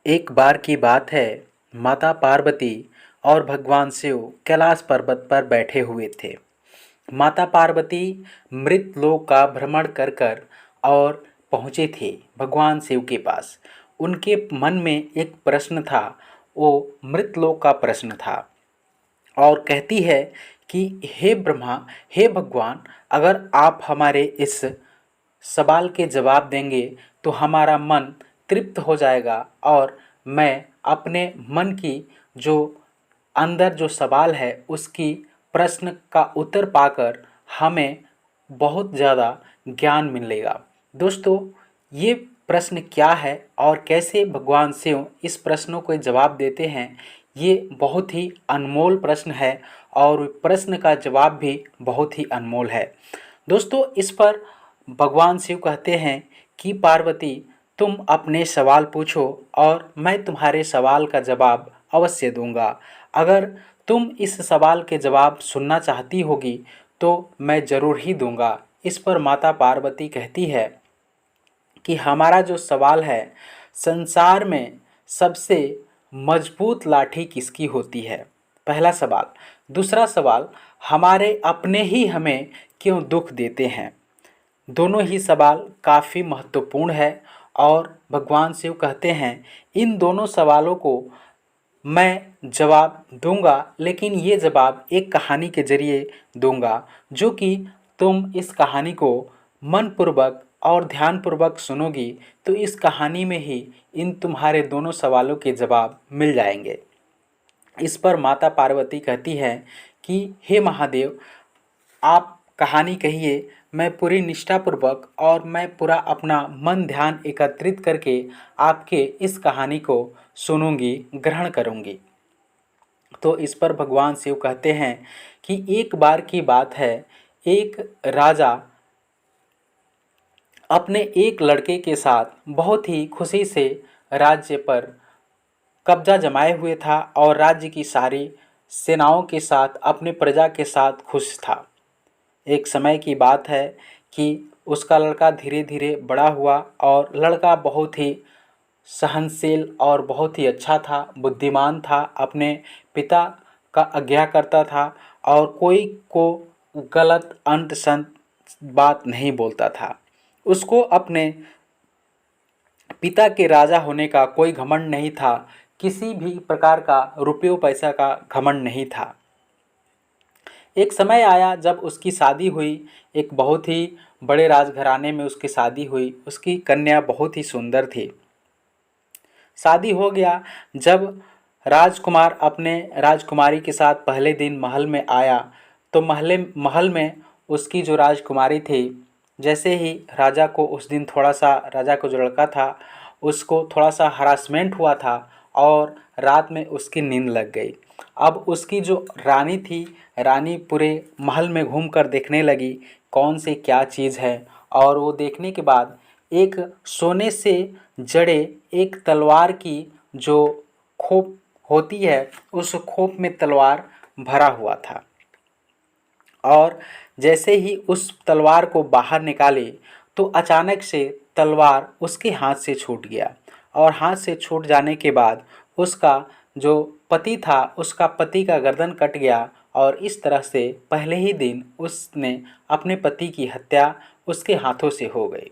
एक बार की बात है। माता पार्वती और भगवान शिव कैलाश पर्वत पर बैठे हुए थे। माता पार्वती मृतलोक का भ्रमण कर कर और पहुँचे थे भगवान शिव के पास। उनके मन में एक प्रश्न था, वो मृतलोक का प्रश्न था। और कहती है कि हे ब्रह्मा, हे भगवान, अगर आप हमारे इस सवाल के जवाब देंगे तो हमारा मन तृप्त हो जाएगा और मैं अपने मन की जो अंदर जो सवाल है उसकी प्रश्न का उत्तर पाकर हमें बहुत ज़्यादा ज्ञान मिलेगा। दोस्तों, ये प्रश्न क्या है और कैसे भगवान शिव इस प्रश्नों को जवाब देते हैं, ये बहुत ही अनमोल प्रश्न है और प्रश्न का जवाब भी बहुत ही अनमोल है। दोस्तों, इस पर भगवान शिव कहते हैं कि पार्वती, तुम अपने सवाल पूछो और मैं तुम्हारे सवाल का जवाब अवश्य दूंगा। अगर तुम इस सवाल के जवाब सुनना चाहती होगी तो मैं ज़रूर ही दूंगा। इस पर माता पार्वती कहती है कि हमारा जो सवाल है, संसार में सबसे मजबूत लाठी किसकी होती है? पहला सवाल। दूसरा सवाल, हमारे अपने ही हमें क्यों दुख देते हैं? दोनों ही सवाल काफ़ी महत्वपूर्ण है और भगवान शिव कहते हैं इन दोनों सवालों को मैं जवाब दूंगा, लेकिन ये जवाब एक कहानी के ज़रिए दूंगा, जो कि तुम इस कहानी को मनपूर्वक और ध्यानपूर्वक सुनोगी तो इस कहानी में ही इन तुम्हारे दोनों सवालों के जवाब मिल जाएंगे। इस पर माता पार्वती कहती है कि हे महादेव, आप कहानी कहिए, मैं पूरी निष्ठापूर्वक और मैं पूरा अपना मन ध्यान एकत्रित करके आपके इस कहानी को सुनूंगी, ग्रहण करूंगी। तो इस पर भगवान शिव कहते हैं कि एक बार की बात है, एक राजा अपने एक लड़के के साथ बहुत ही खुशी से राज्य पर कब्जा जमाए हुए था और राज्य की सारी सेनाओं के साथ अपने प्रजा के साथ खुश था। एक समय की बात है कि उसका लड़का धीरे धीरे बड़ा हुआ और लड़का बहुत ही सहनशील और बहुत ही अच्छा था, बुद्धिमान था, अपने पिता का आज्ञा करता था और कोई को गलत अंत संत बात नहीं बोलता था। उसको अपने पिता के राजा होने का कोई घमंड नहीं था, किसी भी प्रकार का रुपयों पैसा का घमंड नहीं था। एक समय आया जब उसकी शादी हुई, एक बहुत ही बड़े राजघराने में उसकी शादी हुई। उसकी कन्या बहुत ही सुंदर थी। शादी हो गया। जब राजकुमार अपने राजकुमारी के साथ पहले दिन महल में आया तो महल में उसकी जो राजकुमारी थी, जैसे ही राजा को उस दिन थोड़ा सा, राजा को जो लड़का था उसको थोड़ा सा हरासमेंट हुआ था और रात में उसकी नींद लग गई। अब उसकी जो रानी थी, रानी पूरे महल में घूमकर देखने लगी कौन से क्या चीज़ है, और वो देखने के बाद एक सोने से जड़े एक तलवार की जो खोप होती है, उस खोप में तलवार भरा हुआ था। और जैसे ही उस तलवार को बाहर निकाले तो अचानक से तलवार उसके हाथ से छूट गया और हाथ से छूट जाने के बाद उसका जो पति था, उसका पति का गर्दन कट गया और इस तरह से पहले ही दिन उसने अपने पति की हत्या उसके हाथों से हो गई।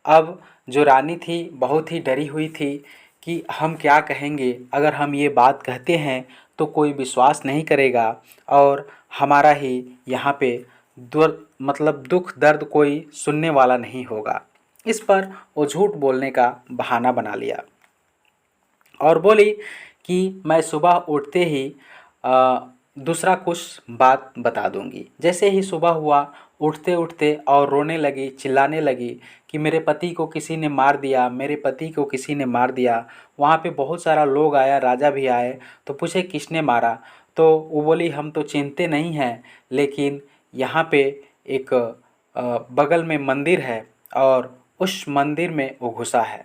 अब जो रानी थी बहुत ही डरी हुई थी कि हम क्या कहेंगे, अगर हम ये बात कहते हैं तो कोई विश्वास नहीं करेगा और हमारा ही यहाँ पे दुख दर्द कोई सुनने वाला नहीं होगा। इस पर वो झूठ बोलने का बहाना बना लिया और बोली कि मैं सुबह उठते ही दूसरा कुछ बात बता दूंगी। जैसे ही सुबह हुआ, उठते उठते और रोने लगी, चिल्लाने लगी कि मेरे पति को किसी ने मार दिया, मेरे पति को किसी ने मार दिया। वहाँ पे बहुत सारा लोग आया, राजा भी आए, तो पूछे किसने मारा, तो वो बोली हम तो चिंते नहीं हैं, लेकिन यहाँ पे एक बगल में मंदिर है और उस मंदिर में वो घुसा है।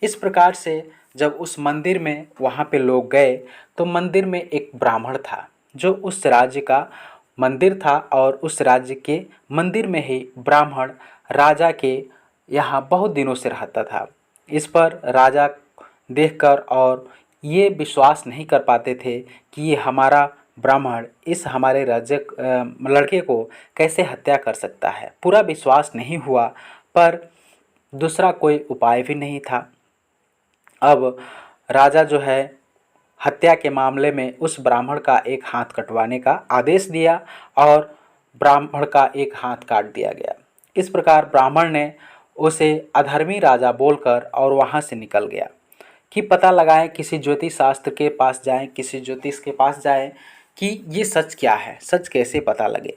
इस प्रकार से जब उस मंदिर में वहाँ पे लोग गए तो मंदिर में एक ब्राह्मण था जो उस राज्य का मंदिर था और उस राज्य के मंदिर में ही ब्राह्मण राजा के यहाँ बहुत दिनों से रहता था। इस पर राजा देखकर और ये विश्वास नहीं कर पाते थे कि ये हमारा ब्राह्मण इस हमारे लड़के को कैसे हत्या कर सकता है। पूरा विश्वास नहीं हुआ, पर दूसरा कोई उपाय भी नहीं था। अब राजा जो है हत्या के मामले में उस ब्राह्मण का एक हाथ कटवाने का आदेश दिया और ब्राह्मण का एक हाथ काट दिया गया। इस प्रकार ब्राह्मण ने उसे अधर्मी राजा बोलकर और वहाँ से निकल गया कि पता लगाएं, किसी ज्योतिष शास्त्र के पास जाएं, किसी ज्योतिष के पास जाएं कि ये सच क्या है, सच कैसे पता लगे।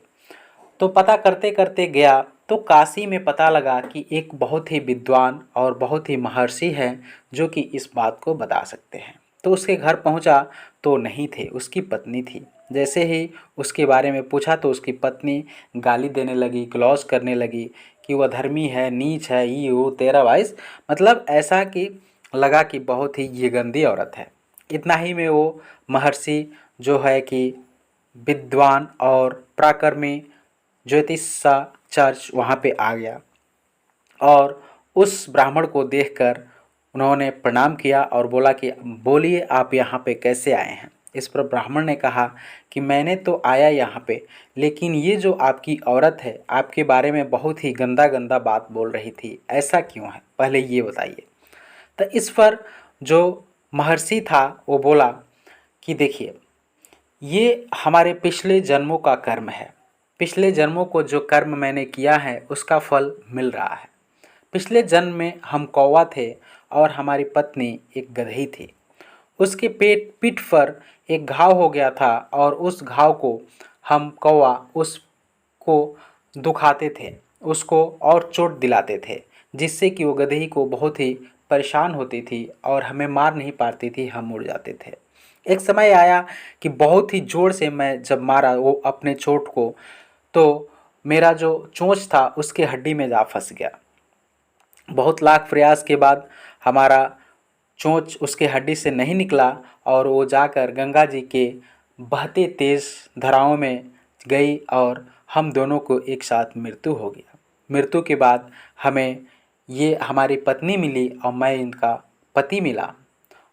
तो पता करते करते गया तो काशी में पता लगा कि एक बहुत ही विद्वान और बहुत ही महर्षि हैं जो कि इस बात को बता सकते हैं। तो उसके घर पहुंचा तो नहीं थे, उसकी पत्नी थी। जैसे ही उसके बारे में पूछा तो उसकी पत्नी गाली देने लगी, क्लॉज करने लगी कि वह धर्मी है, नीच है, ये वो 13-22, मतलब ऐसा कि लगा कि बहुत ही ये गंदी औरत है। इतना ही में वो महर्षि जो है कि विद्वान और पराक्रमी ज्योतिषाचार्य वहाँ पे आ गया और उस ब्राह्मण को देखकर उन्होंने प्रणाम किया और बोला कि बोलिए आप यहाँ पे कैसे आए हैं। इस पर ब्राह्मण ने कहा कि मैंने तो आया यहाँ पे, लेकिन ये जो आपकी औरत है आपके बारे में बहुत ही गंदा गंदा बात बोल रही थी, ऐसा क्यों है, पहले ये बताइए। तो इस पर जो महर्षि था वो बोला कि देखिए, ये हमारे पिछले जन्मों का कर्म है। पिछले जन्मों को जो कर्म मैंने किया है उसका फल मिल रहा है। पिछले जन्म में हम कौवा थे और हमारी पत्नी एक गदही थी। उसके पीठ पर एक घाव हो गया था और उस घाव को हम कौवा उसको दुखाते थे, उसको और चोट दिलाते थे, जिससे कि वो गदही को बहुत ही परेशान होती थी और हमें मार नहीं पाती थी, हम उड़ जाते थे। एक समय आया कि बहुत ही ज़ोर से मैं जब मारा वो अपने चोट को, तो मेरा जो चोंच था उसके हड्डी में जा फंस गया। बहुत लाख प्रयास के बाद हमारा चोंच उसके हड्डी से नहीं निकला और वो जाकर गंगा जी के बहते तेज धाराओं में गई और हम दोनों को एक साथ मृत्यु हो गया। मृत्यु के बाद हमें ये हमारी पत्नी मिली और मैं इनका पति मिला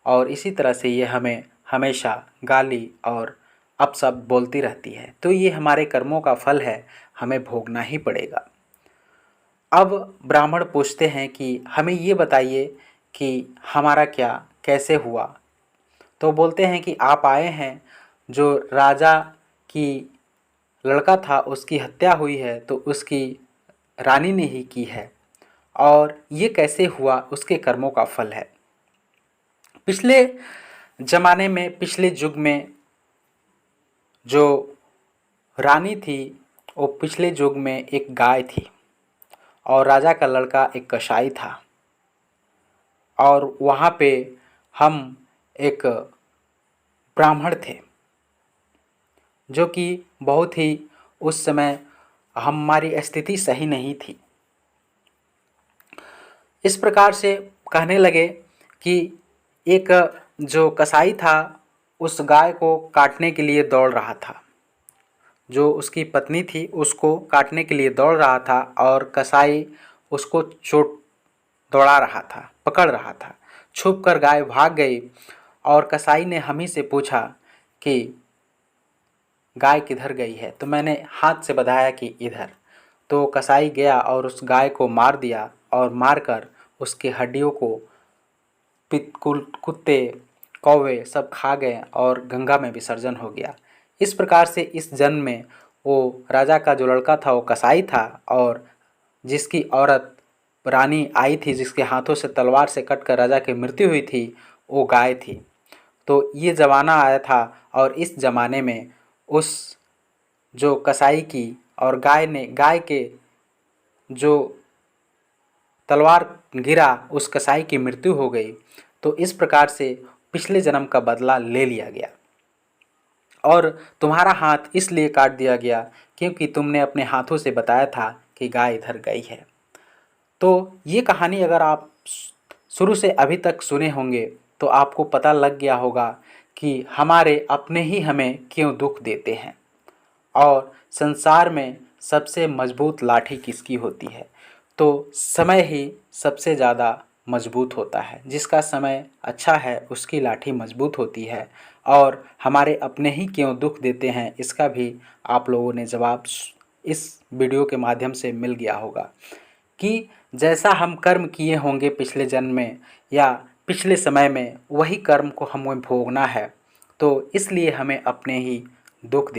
और इसी तरह से ये हमें हमेशा गाली और अपशब्द बोलती रहती है। तो ये हमारे कर्मों का फल है, हमें भोगना ही पड़ेगा। अब ब्राह्मण पूछते हैं कि हमें ये बताइए कि हमारा क्या कैसे हुआ। तो बोलते हैं कि आप आए हैं, जो राजा की लड़का था उसकी हत्या हुई है तो उसकी रानी ने ही की है और ये कैसे हुआ, उसके कर्मों का फल है। पिछले ज़माने में, पिछले युग में जो रानी थी वो पिछले युग में एक गाय थी और राजा का लड़का एक कसाई था और वहाँ पे हम एक ब्राह्मण थे जो कि बहुत ही उस समय हमारी स्थिति सही नहीं थी। इस प्रकार से कहने लगे कि एक जो कसाई था उस गाय को काटने के लिए दौड़ रहा था, जो उसकी पत्नी थी उसको काटने के लिए दौड़ रहा था और कसाई उसको चोट दौड़ा रहा था, पकड़ रहा था। छुप कर गाय भाग गई और कसाई ने हम ही से पूछा कि गाय किधर गई है, तो मैंने हाथ से बताया कि इधर। तो कसाई गया और उस गाय को मार दिया और मारकर उसके हड्डियों को कुत्ते कौवे सब खा गए और गंगा में विसर्जन हो गया। इस प्रकार से इस जन्म में वो राजा का जो लड़का था वो कसाई था और जिसकी औरत रानी आई थी, जिसके हाथों से तलवार से कटकर राजा की मृत्यु हुई थी, वो गाय थी। तो ये ज़माना आया था और इस ज़माने में उस जो कसाई की और गाय के जो तलवार गिरा उस कसाई की मृत्यु हो गई। तो इस प्रकार से पिछले जन्म का बदला ले लिया गया और तुम्हारा हाथ इसलिए काट दिया गया क्योंकि तुमने अपने हाथों से बताया था कि गाय इधर गई है। तो ये कहानी अगर आप शुरू से अभी तक सुने होंगे तो आपको पता लग गया होगा कि हमारे अपने ही हमें क्यों दुख देते हैं और संसार में सबसे मजबूत लाठी किसकी होती है। तो समय ही सबसे ज़्यादा मजबूत होता है। जिसका समय अच्छा है उसकी लाठी मजबूत होती है। और हमारे अपने ही क्यों दुख देते हैं, इसका भी आप लोगों ने जवाब इस वीडियो के माध्यम से मिल गया होगा कि जैसा हम कर्म किए होंगे पिछले जन्म में या पिछले समय में, वही कर्म को हमें भोगना है। तो इसलिए हमें अपने ही दुख